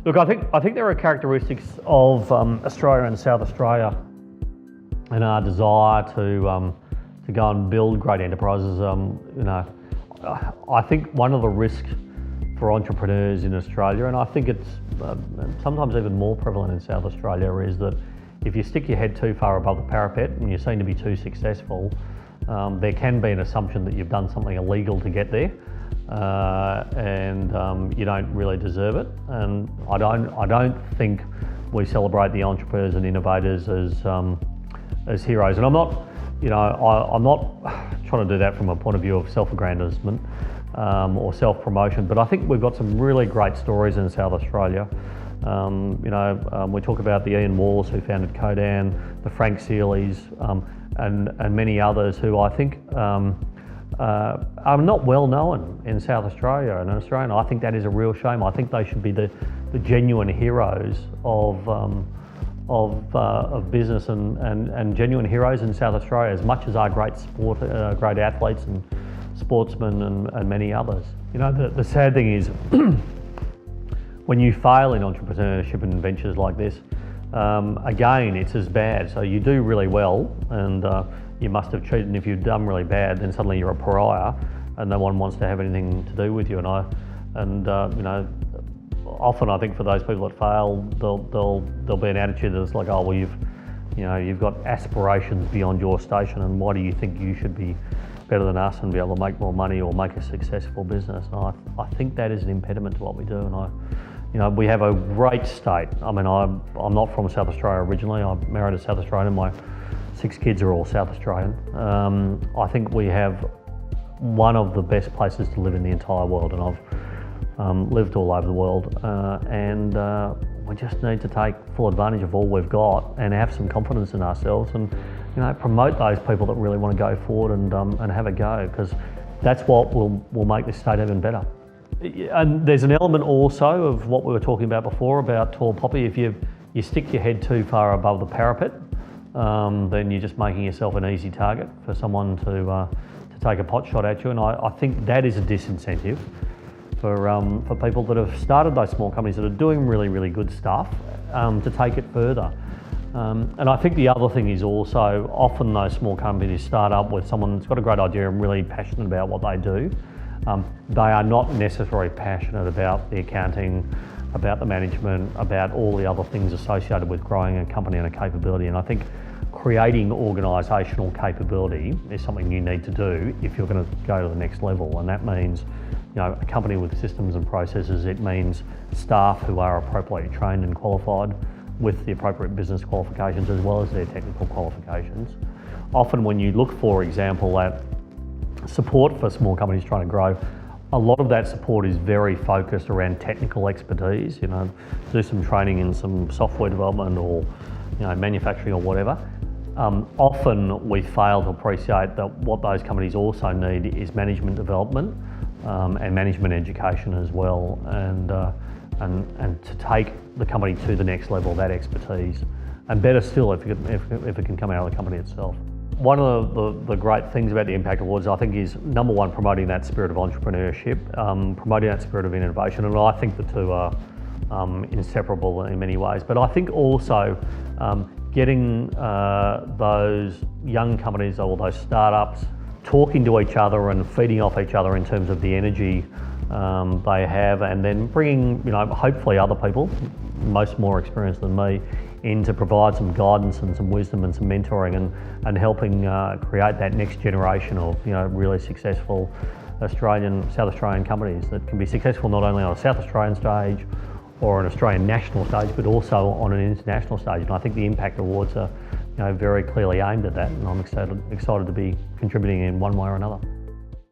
Look, I think there are characteristics of Australia and South Australia and our desire to go and build great enterprises. I think one of the risks for entrepreneurs in Australia, and I think it's sometimes even more prevalent in South Australia, is that if you stick your head too far above the parapet and you seem to be too successful, there can be an assumption that you've done something illegal to get there, and you don't really deserve it. And I don't think we celebrate the entrepreneurs and innovators as heroes. And I'm not trying to do that from a point of view of self-aggrandizement or self-promotion, but I think we've got some really great stories in South Australia. We talk about the Ian Walls who founded Codan, the Frank Sealeys, and many others who I think are not well known in South Australia and in Australia. And I think that is a real shame. I think they should be the genuine heroes of business and genuine heroes in South Australia, as much as our great great athletes and sportsmen and many others. The sad thing is when you fail in entrepreneurship and ventures like this, again, it's as bad. So you do really well and you must have cheated, and if you've done really bad, then suddenly you're a pariah and no one wants to have anything to do with you. Often I think for those people that fail, there'll be an attitude that's like, oh, well, you've got aspirations beyond your station, and why do you think you should be better than us and be able to make more money or make a successful business? And I think that is an impediment to what we do. And we have a great state. I mean, I'm not from South Australia originally. I married a South Australian. My 6 kids are all South Australian. I think we have one of the best places to live in the entire world, and I've lived all over the world, and we just need to take full advantage of all we've got and have some confidence in ourselves, and promote those people that really want to go forward and have a go, because that's what will make this state even better. And there's an element also of what we were talking about before about tall poppy. If you stick your head too far above the parapet, then you're just making yourself an easy target for someone to take a pot shot at you. And I think that is a disincentive for people that have started those small companies that are doing really, really good stuff to take it further. And I think the other thing is also often those small companies start up with someone that's got a great idea and really passionate about what they do. They are not necessarily passionate about the accounting, about the management, about all the other things associated with growing a company and a capability. And I think creating organisational capability is something you need to do if you're going to go to the next level. And that means a company with systems and processes. It means staff who are appropriately trained and qualified with the appropriate business qualifications as well as their technical qualifications. Often when you look, for example, at support for small companies trying to grow, a lot of that support is very focused around technical expertise, do some training in some software development or manufacturing or whatever. Often we fail to appreciate that what those companies also need is management development and management education as well, and to take the company to the next level, that expertise, and better still if it can come out of the company itself. One of the great things about the Impact Awards, I think, is number one, promoting that spirit of entrepreneurship, promoting that spirit of innovation, and I think the two are inseparable in many ways. But I think also getting those young companies or those startups talking to each other and feeding off each other in terms of the energy they have, and then bringing, hopefully other people, most more experienced than me, in to provide some guidance and some wisdom and some mentoring and helping create that next generation of really successful South Australian companies that can be successful not only on a South Australian stage or an Australian national stage, but also on an international stage. And I think the Impact Awards are very clearly aimed at that, and I'm excited to be contributing in one way or another.